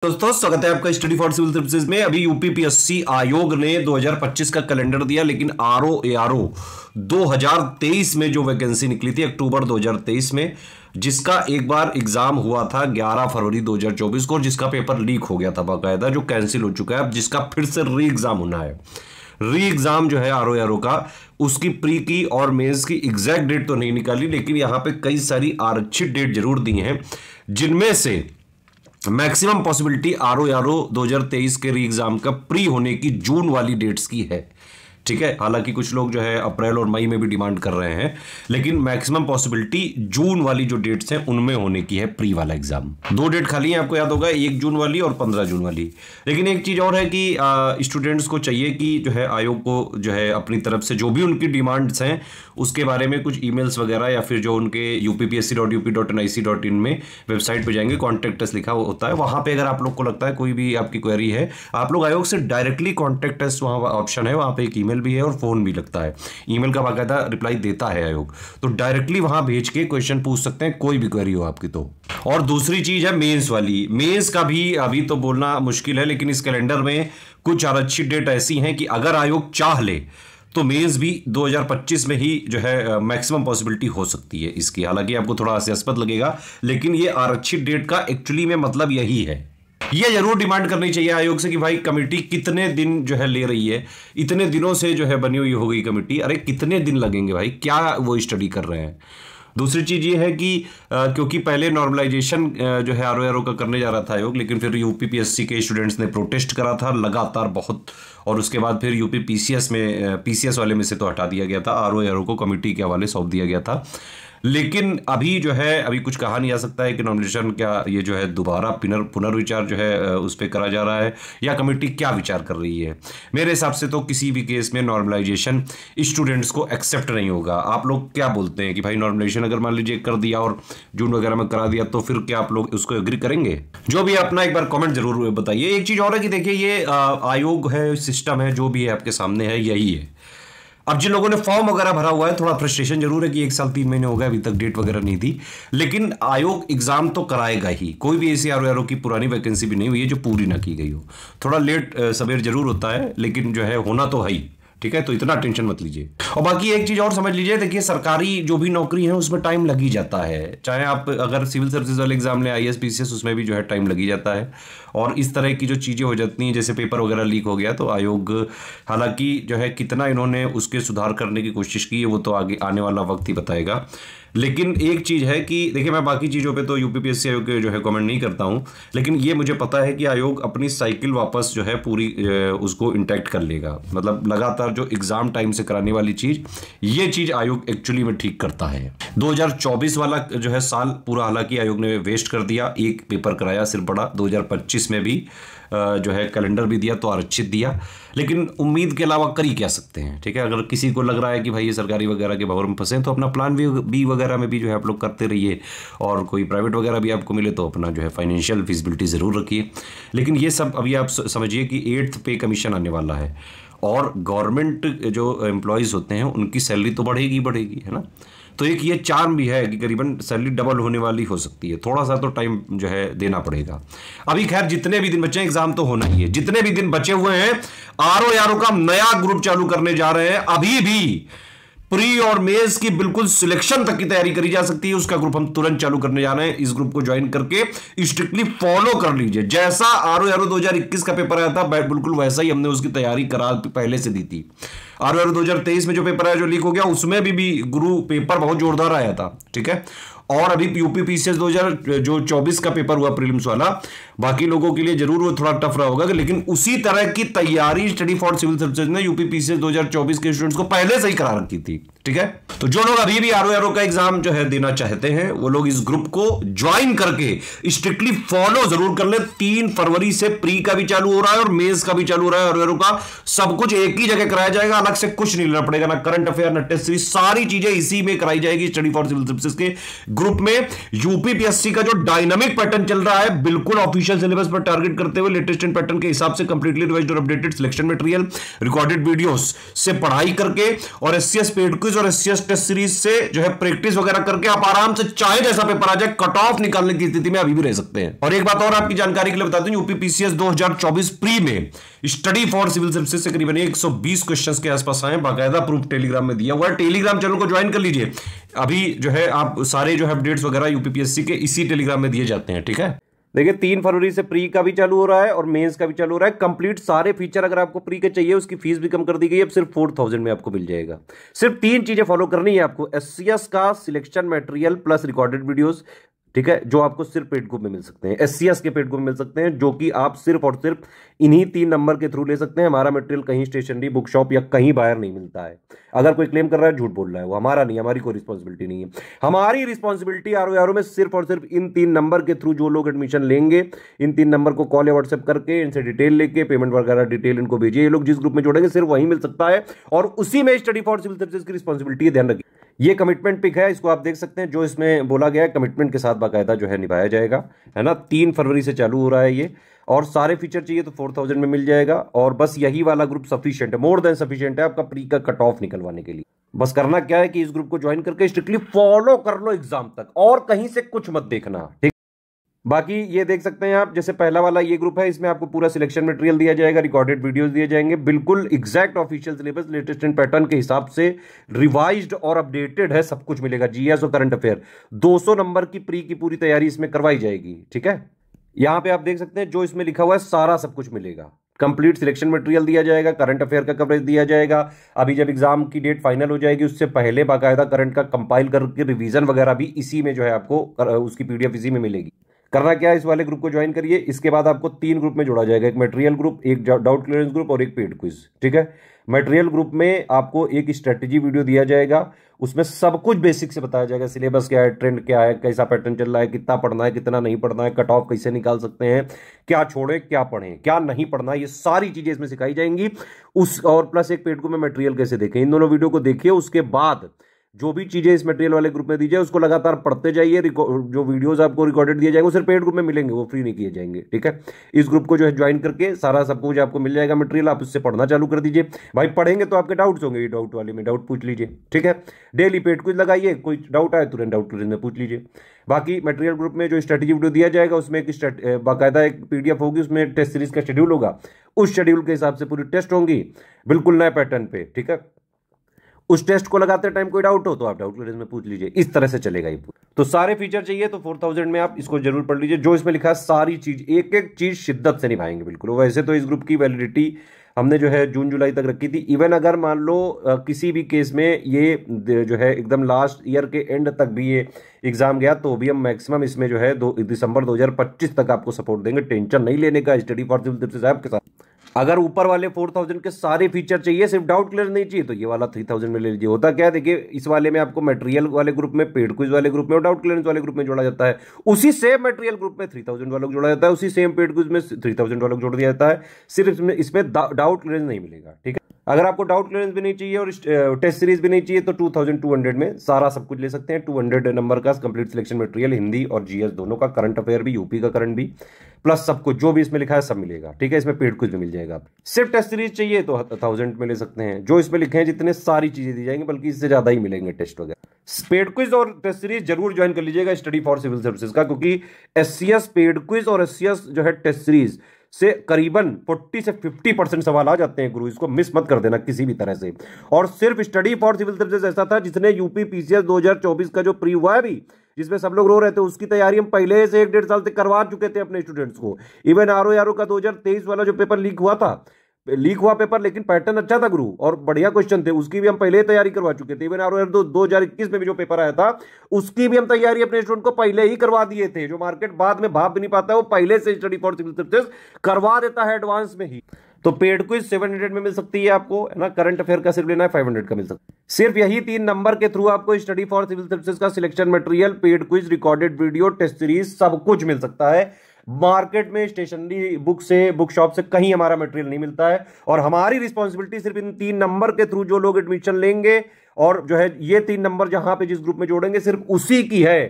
दोस्तों स्वागत है आपका स्टडी फॉर सिविल सर्विसेज में। अभी यूपीपीएससी आयोग ने 2025 का कैलेंडर दिया, लेकिन आरओ 2023 में जो वैकेंसी निकली थी अक्टूबर 2023 में, जिसका एक बार एग्जाम हुआ था 11 फरवरी 2024 को, और जिसका पेपर लीक हो गया था बाकायदा, जो कैंसिल हो चुका है। अब जिसका फिर से री एग्जाम होना है। री एग्जाम जो है आरओ का, उसकी प्री की और मेंस की एग्जैक्ट डेट तो नहीं निकाली, लेकिन यहां पे कई सारी आरक्षित डेट जरूर दी हैं, जिनमें से मैक्सिमम पॉसिबिलिटी आरओ 2023 के री एग्जाम का प्री होने की जून वाली डेट्स की है। ठीक है, हालांकि कुछ लोग जो है अप्रैल और मई में भी डिमांड कर रहे हैं, लेकिन मैक्सिमम पॉसिबिलिटी जून वाली जो डेट्स हैं उनमें होने की है प्री वाला एग्जाम। दो डेट खाली है, आपको याद होगा, 1 जून वाली और 15 जून वाली। लेकिन एक चीज और है कि स्टूडेंट्स को चाहिए कि जो है आयोग को जो है अपनी तरफ से जो भी उनकी डिमांड्स हैं उसके बारे में कुछ ईमेल्स वगैरह, या फिर जो उनके uppsc.up.nic.in में वेबसाइट पे जाएंगे, कॉन्टेक्ट अस लिखा होता है, वहां पे अगर आप लोग को लगता है कोई भी आपकी क्वेरी है, आप लोग आयोग से डायरेक्टली कॉन्टेक्ट अस, वहां ऑप्शन है, वहां पे एक ईमेल भी है और फोन भी लगता है। ईमेल का बाकायदा रिप्लाई देता है आयोग, तो डायरेक्टली वहां भेज के क्वेश्चन पूछ सकते हैं, कोई भी क्वेरी हो आपकी तो। और दूसरी चीज है मेंस वाली। मेंस का भी अभी तो बोलना मुश्किल है, लेकिन इस कैलेंडर में कुछ आरक्षित डेट ऐसी हैं कि अगर आयोग चाह ले तो मेंस भी 2025 में ही जो है मैक्सिमम पॉसिबिलिटी हो सकती है इसकी। हालांकि आपको थोड़ा हास्यास्पद लगेगा, लेकिन ये आरक्षित डेट का एक्चुअली में मतलब यही है। ये जरूर डिमांड करनी चाहिए आयोग से कि भाई कमेटी कितने दिन जो है ले रही है, इतने दिनों से जो है बनी हुई हो गई कमेटी, अरे कितने दिन लगेंगे भाई, क्या वो स्टडी कर रहे हैं। दूसरी चीज ये है कि क्योंकि पहले नॉर्मलाइजेशन जो है आरओ का करने जा रहा था आयोग, लेकिन फिर यूपीपीएससी के स्टूडेंट्स ने प्रोटेस्ट करा था लगातार बहुत, और उसके बाद फिर यूपीपीसीएस में पीसीएस वाले में से तो हटा दिया गया था, आरओ को कमेटी के हवाले सौंप दिया गया था। लेकिन अभी जो है अभी कुछ कहा नहीं जा सकता है कि नॉमिनेशन क्या ये जो है दोबारा पुनर्विचार जो है उस पर करा जा रहा है, या कमेटी क्या विचार कर रही है। मेरे हिसाब से तो किसी भी केस में नॉर्मलाइजेशन स्टूडेंट्स को एक्सेप्ट नहीं होगा। आप लोग क्या बोलते हैं कि भाई नॉर्मलाइजेशन अगर मान लीजिए कर दिया और जून वगैरह में करा दिया, तो फिर क्या आप लोग उसको एग्री करेंगे? जो भी अपना एक बार कॉमेंट जरूर बताइए। एक चीज और है कि देखिए, ये आयोग है, सिस्टम है, जो भी है आपके सामने है, यही है। अब जिन लोगों ने फॉर्म वगैरह भरा हुआ है, थोड़ा फ्रस्ट्रेशन जरूर है कि 1 साल 3 महीने हो गए, अभी तक डेट वगैरह नहीं थी, लेकिन आयोग एग्जाम तो कराएगा ही। कोई भी ऐसी आरओ की पुरानी वैकेंसी भी नहीं हुई है जो पूरी ना की गई हो। थोड़ा लेट सवेर जरूर होता है, लेकिन जो है होना तो है ही। ठीक है, तो इतना टेंशन मत लीजिए। और बाकी एक चीज और समझ लीजिए, देखिए सरकारी जो भी नौकरी है उसमें टाइम लग ही जाता है। चाहे आप अगर सिविल सर्विसेज वाले एग्जाम ले, आईएएस पीसीएस, उसमें भी जो है टाइम लग ही जाता है। और इस तरह की जो चीजें हो जाती हैं, जैसे पेपर वगैरह लीक हो गया, तो आयोग हालांकि जो है कितना इन्होंने उसके सुधार करने की कोशिश की है वो तो आगे आने वाला वक्त ही बताएगा। लेकिन एक चीज है कि देखिए, मैं बाकी चीजों पे तो यूपीपीएससी आयोग के जो है कमेंट नहीं करता हूं, लेकिन ये मुझे पता है कि आयोग अपनी साइकिल वापस जो है पूरी उसको इंटैक्ट कर लेगा। मतलब लगातार जो एग्जाम टाइम से कराने वाली चीज, ये चीज आयोग एक्चुअली में ठीक करता है। 2024 वाला जो है साल पूरा हालांकि आयोग ने वेस्ट कर दिया, एक पेपर कराया सिर्फ बड़ा। 2025 में भी जो है कैलेंडर भी दिया तो आरक्षित दिया, लेकिन उम्मीद के अलावा कर ही क्या सकते हैं। ठीक है, अगर किसी को लग रहा है कि भाई ये सरकारी वगैरह के भंवर में फंसे, तो अपना प्लान बी वगैरह में भी जो है आप लोग करते रहिए, और कोई प्राइवेट वगैरह भी आपको मिले तो अपना जो है फाइनेंशियल फिजिबिलिटी ज़रूर रखिए। लेकिन ये सब अभी आप समझिए कि 8th पे कमीशन आने वाला है, और गवर्नमेंट जो एम्प्लॉयज़ होते हैं उनकी सैलरी तो बढ़ेगी, है ना। तो एक ये चार्म भी है कि करीबन सैलरी डबल होने वाली हो सकती है। थोड़ा सा तो टाइम जो है देना पड़ेगा। अभी खैर जितने भी दिन बचे हैं, एग्जाम तो होना ही है, जितने भी दिन बचे हुए हैं, आरओ का नया ग्रुप चालू करने जा रहे हैं। अभी भी प्री और मेंस की बिल्कुल सिलेक्शन तक की तैयारी करी जा सकती है, उसका ग्रुप हम तुरंत चालू करने जा रहे हैं। इस ग्रुप को ज्वाइन करके स्ट्रिक्टली फॉलो कर लीजिए। जैसा आरओ 2021 का पेपर आया था, बिल्कुल वैसा ही हमने उसकी तैयारी करा पहले से दी थी। आरओ 2023 में जो पेपर आया, जो लीक हो गया, उसमें भी गुरु पेपर बहुत जोरदार आया था। ठीक है, और अभी यूपीपीसीएस 2024 का पेपर हुआ प्रीलिम्स वाला, बाकी लोगों के लिए जरूर वो थोड़ा टफ रहा होगा, लेकिन उसी तरह की तैयारी स्टडी फॉर सिविल सर्विसेज ने यूपीपीसीएस 2024 के स्टूडेंट्स को पहले से ही करा रखी थी। ठीक है, तो जो लोग अभी भी आरओ का एग्जाम जो है देना चाहते हैं, वो लोग इस ग्रुप को ज्वाइन करके स्ट्रिक्टली फॉलो जरूर कर ले। 3 फरवरी से प्री का भी चालू हो रहा है और मेंस का भी चालू हो रहा है। आरओ का सब कुछ एक ही जगह कराया जाएगा, अलग से कुछ नहीं लेना पड़ेगा, ना करंट अफेयर, ना टेस्ट सीरीज, सारी चीजें इसी में कराई जाएगी स्टडी फॉर सिविल सर्विसेज के ग्रुप में। यूपीपीएससी का जो डायनामिक पैटर्न चल रहा है, बिल्कुल ऑफिशियल सिलेबस पर टारगेट करते हुए, लेटेस्ट पैटर्न के हिसाब से कंप्लीटली रिवाइज्ड और updated selection material, recorded videos से पढ़ाई करके, और एससीएस पेड क्विज और एससीएस टेस्ट सीरीज से जो है प्रैक्टिस वगैरह करके आप आराम से चाहे जैसा पेपर आ जाए कट ऑफ निकालने की स्थिति में अभी भी रह सकते हैं। और एक बात और आपकी जानकारी के लिए बता दूं, यूपी पीसीएस 2024 प्री में स्टडी फॉर सिविल सर्विसेज से करीबन 120 क्वेश्चंस के आसपास आए, बाकायदा प्रूफ टेलीग्राम में दिया हुआ है। टेलीग्राम चैनल को ज्वाइन कर लीजिए, अभी जो है आप सारे जो है अपडेट्स वगैरह यूपीपीएससी के इसी टेलीग्राम में दिए जाते हैं। ठीक है, देखिए 3 फरवरी से प्री का भी चालू हो रहा है और मेंस का भी चालू हो रहा है। कंप्लीट सारे फीचर अगर आपको प्री के चाहिए, उसकी फीस भी कम कर दी गई है, अब सिर्फ 4000 में आपको मिल जाएगा। सिर्फ 3 चीजें फॉलो करनी है आपको, एससीएस का selection material plus recorded videos, ठीक है, जो आपको सिर्फ पेड ग्रुप में मिल सकते हैं, एससीएस के पेड ग्रुप में मिल सकते हैं, जो कि आप सिर्फ और सिर्फ इन्हीं 3 नंबर के थ्रू ले सकते हैं। हमारा मटेरियल कहीं स्टेशनरी, बुक शॉप या कहीं बाहर नहीं मिलता है। अगर कोई क्लेम कर रहा है झूठ बोल रहा है, वो हमारा नहीं, हमारी कोई रिस्पॉन्सिबिलिटी नहीं है। हमारी रिस्पॉन्सिबिलिटी आरओ में सिर्फ और सिर्फ इन 3 नंबर के थ्रू जो लोग एडमिशन लेंगे, इन 3 नंबर को कॉल या व्हाट्सएप करके इनसे डिटेल लेके पेमेंट वगैरह डिटेल इनको भेजिए। ये लोग जिस ग्रुप में जोड़ेंगे सिर्फ वही मिल सकता है और उसी में स्टडी फॉर सिविल सर्विसेज की रिस्पॉन्सिबिलिटी है, ध्यान रखिए। ये कमिटमेंट पिक है, इसको आप देख सकते हैं, जो इसमें बोला गया है कमिटमेंट के साथ बाकायदा जो है निभाया जाएगा, है ना। 3 फरवरी से चालू हो रहा है ये, और सारे फीचर चाहिए तो 4000 में मिल जाएगा। और बस यही वाला ग्रुप सफिशिएंट है, मोर देन सफिशिएंट है आपका प्री का कट ऑफ निकलवाने के लिए। बस करना क्या है कि इस ग्रुप को ज्वाइन करके स्ट्रिक्टली फॉलो कर लो एग्जाम तक, और कहीं से कुछ मत देखना, ठीक। बाकी ये देख सकते हैं आप, जैसे पहला वाला ये ग्रुप है, इसमें आपको पूरा सिलेक्शन मटेरियल दिया जाएगा, रिकॉर्डेड वीडियोस दिए जाएंगे, बिल्कुल एग्जैक्ट ऑफिशियल सिलेबस लेटेस्ट इन पैटर्न के हिसाब से रिवाइज्ड और अपडेटेड है, सब कुछ मिलेगा। जीएस और करंट अफेयर 200 नंबर की प्री की पूरी तैयारी इसमें करवाई जाएगी, ठीक है। यहां पे आप देख सकते हैं जो इसमें लिखा हुआ है सारा सब कुछ मिलेगा। कंप्लीट सिलेक्शन मटेरियल दिया जाएगा, करंट अफेयर का कवरेज दिया जाएगा। अभी जब एग्जाम की डेट फाइनल हो जाएगी उससे पहले बाकायदा करंट का कंपाइल करके रिवीजन वगैरह भी इसी में जो है आपको उसकी पीडीएफ इसी में मिलेगी। करना क्या है, इस वाले ग्रुप को ज्वाइन करिए। इसके बाद आपको 3 ग्रुप में जोड़ा जाएगा, एक मटेरियल ग्रुप, एक डाउट क्लियरेंस ग्रुप और एक पेड क्विज, ठीक है। मटेरियल ग्रुप में आपको एक स्ट्रेटेजी वीडियो दिया जाएगा, उसमें सब कुछ बेसिक से बताया जाएगा, सिलेबस क्या है, ट्रेंड क्या है, कैसा पैटर्न चल रहा है, कितना पढ़ना है, कितना नहीं पढ़ना है, कट ऑफ कैसे निकाल सकते हैं, क्या छोड़े क्या पढ़ें, क्या नहीं पढ़ना, ये सारी चीजें इसमें सिखाई जाएंगी। उस और प्लस एक पेड ग्रुप में मटेरियल कैसे देखें, इन दोनों वीडियो को देखिए। उसके बाद जो भी चीजें इस मटेरियल वाले ग्रुप में दी जाए उसको लगातार पढ़ते जाइए। जो वीडियोस आपको रिकॉर्डेड दिए जाएंगे वो सिर्फ पेड ग्रुप में मिलेंगे, वो फ्री नहीं किए जाएंगे, ठीक है। इस ग्रुप को जो है ज्वाइन करके सारा सब कुछ आपको मिल जाएगा मटेरियल, आप उससे पढ़ना चालू कर दीजिए। भाई पढ़ेंगे तो आपके डाउट्स होंगे, डाउट वाले में डाउट पूछ लीजिए, ठीक है। डेली पेड क्विज लगाइए, कोई डाउट आए तुरंत डाउट क्लियर में पूछ लीजिए। बाकी मटेरियल ग्रुप में जो स्ट्रेटेजी वीडियो दिया जाएगा उसमें एक बाकायदा एक पीडीएफ होगी, उसमें टेस्ट सीरीज का शेड्यूल होगा, उस शेड्यूल के हिसाब से पूरी टेस्ट होंगी, बिल्कुल नए पैटर्न पे, ठीक है। उस टेस्ट को लगाते टाइम कोई डाउट हो तो आप डाउट क्लियरेंस में पूछ लीजिए, इस तरह से चलेगा ये। तो सारे फीचर चाहिए तो 4000 में आप इसको जरूर पढ़ लीजिए। जो इसमें लिखा है सारी चीज, एक एक चीज शिद्दत से निभाएंगे बिल्कुल। वैसे तो इस ग्रुप की वैलिडिटी हमने जो है जून जुलाई तक रखी थी। इवन अगर मान लो किसी भी केस में ये जो है एकदम लास्ट ईयर के एंड तक भी ये एग्जाम गया तो भी हम मैक्सिमम इसमें जो है दिसंबर 2025 तक आपको सपोर्ट देंगे। टेंशन नहीं लेने का, study for civil services app के साथ। अगर ऊपर वाले 4000 के सारे फीचर चाहिए, सिर्फ डाउट क्लियर नहीं चाहिए, तो ये वाला 3000 में ले लीजिए। होता क्या है देखिए, इस वाले में आपको मटेरियल वाले ग्रुप में, पेड क्विज वाले ग्रुप में और डाउट क्लियरेंस वाले ग्रुप में जोड़ा जाता है। उसी सेम मटेरियल ग्रुप में 3000 वालों को जोड़ा जाता है, उसी सेम पेड क्विज में 3000 वालों को जोड़ दिया जाता है। सिर्फ इसमें डाउट क्लियरेंस नहीं मिलेगा, ठीक है। अगर आपको डाउट क्लियरेंस भी नहीं चाहिए और टेस्ट सीरीज भी नहीं चाहिए तो 2200 में सारा सब कुछ ले सकते हैं। 200 नंबर का कंप्लीट सिलेक्शन मटेरियल, हिंदी और जीएस दोनों का, करंट अफेयर भी, यूपी का करंट भी, प्लस सब कुछ जो भी इसमें लिखा है सब मिलेगा, ठीक है। इसमें पेड क्विज भी मिल जाएगा। सिर्फ टेस्ट सीरीज चाहिए तो 1000 में ले सकते हैं। जो इसमें लिखे हैं जितने सारी चीजें दी जाएंगी, बल्कि इससे ज्यादा ही मिलेंगे टेस्ट वगैरह। पेड क्विज और टेस्ट सीरीज जरूर ज्वाइन कर लीजिएगा स्टडी फॉर सिविल सर्विसेज का, क्योंकि एससीएस पेड क्विज और एससीएस जो है टेस्ट सीरीज से करीबन 40 से 50% सवाल आ जाते हैं गुरु, इसको मिस मत कर देना किसी भी तरह से। और सिर्फ स्टडी फॉर सिविल सर्विसेज ऐसा था जिसने यूपी पीसीएस 2024 का जो प्री हुआ है भी, जिसमें सब लोग रो रहे थे, उसकी तैयारी हम पहले से 1-1.5 साल से करवा चुके थे अपने स्टूडेंट्स को। इवन आरओ का 2023 वाला जो पेपर लीक हुआ पेपर, लेकिन पैटर्न अच्छा था गुरु और बढ़िया क्वेश्चन थे, उसकी भी हम पहले तैयारी करवा चुके थे। इवन आरओ 2021 में भी जो पेपर आया था उसकी भी हम तैयारी अपने स्टूडेंट को पहले ही करवा दिए थे। जो मार्केट बाद में भाप भी नहीं पाता है, वो पहले से स्टडी फॉर सिविल सर्विसेज करवा देता है एडवांस में ही। तो पेड क्विज 700 में मिल सकती है आपको, है ना। करंट अफेयर का सिर्फ लेना है 500 का मिल सकता है। सिर्फ यही 3 नंबर के थ्रू आपको स्टडी फॉर सिविल सर्विसेज का selection material, paid quiz, recorded video, test series सब कुछ मिल सकता है। मार्केट में स्टेशनरी बुक शॉप से कहीं हमारा मटेरियल नहीं मिलता है। और हमारी रिस्पॉन्सिबिलिटी सिर्फ इन 3 नंबर के थ्रू जो लोग एडमिशन लेंगे और जो है ये 3 नंबर जहां पे जिस ग्रुप में जोड़ेंगे सिर्फ उसी की है।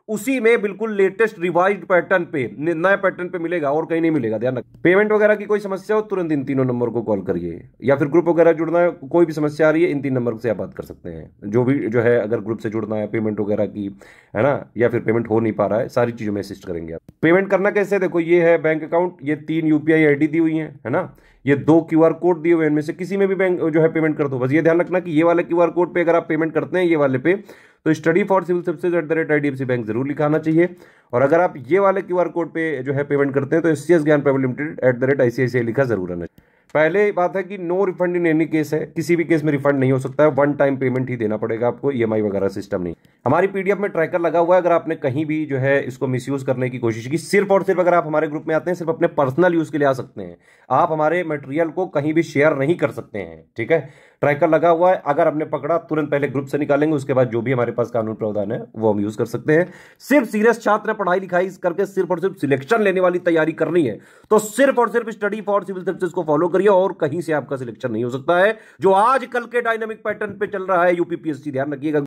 उसी में बिल्कुल लेटेस्ट रिवाइज्ड पैटर्न पे, नए पैटर्न पे मिलेगा और कहीं नहीं मिलेगा, ध्यान रखिए। पेमेंट वगैरह की कोई समस्या हो तुरंत इन तीनों नंबर को कॉल करिए, या फिर ग्रुप वगैरह जुड़ना है, कोई भी समस्या आ रही है इन 3 नंबर से आप बात कर सकते हैं। जो भी जो है अगर ग्रुप से जुड़ना है, पेमेंट वगैरह की, है ना, या फिर पेमेंट हो नहीं पा रहा है, सारी चीजों में असिस्ट करेंगे आप। पेमेंट करना कैसे, देखो ये है बैंक अकाउंट, ये 3 यूपीआई आईडी दी हुई है ना, ये 2 क्यूआर कोड दिए हुए हैं, इनमें से किसी में भी बैंक जो है पेमेंट कर दो। बस ये ध्यान रखना कि ये वाले क्यूआर कोड पे अगर आप पेमेंट करते हैं, ये वाले पे, तो study for civil services @IDFC bank जरूर लिखाना चाहिए। और अगर आप ये वाले क्यूआर कोड पे जो है पेमेंट करते हैं तो SCS ज्ञान प्राइवेट लिमिटेड @ICICI लिखा जरूर आना चाहिए। पहले बात है कि no refund in any case है, किसी भी केस में रिफंड नहीं हो सकता है, 1 टाइम पेमेंट ही देना पड़ेगा आपको, EMI वगैरह सिस्टम नहीं। हमारी PDF में ट्रैकर लगा हुआ है, अगर आपने कहीं भी जो है इसको मिसयूज करने की कोशिश की, सिर्फ और सिर्फ अगर आप हमारे ग्रुप में आते हैं, सिर्फ अपने पर्सनल यूज के लिए आ सकते हैं, आप हमारे मटेरियल को कहीं भी शेयर नहीं कर सकते हैं, ठीक है। ट्रैकर लगा हुआ है, अगर आपने पकड़ा तुरंत पहले ग्रुप से निकालेंगे, उसके बाद जो भी हमारे पास कानून प्रावधान है वो हम यूज कर सकते हैं। सिर्फ सीरियस छात्र पढ़ाई लिखाई करके सिर्फ और सिर्फ सिलेक्शन लेने वाली तैयारी करनी है तो सिर्फ और सिर्फ स्टडी फॉर सिविल सर्विसेज को फॉलो करिए, और कहीं से आपका सिलेक्शन नहीं हो सकता है जो आज कल के डायनामिक पैटर्न पे चल रहा है यूपीपीएससी, ध्यान रखिएगा।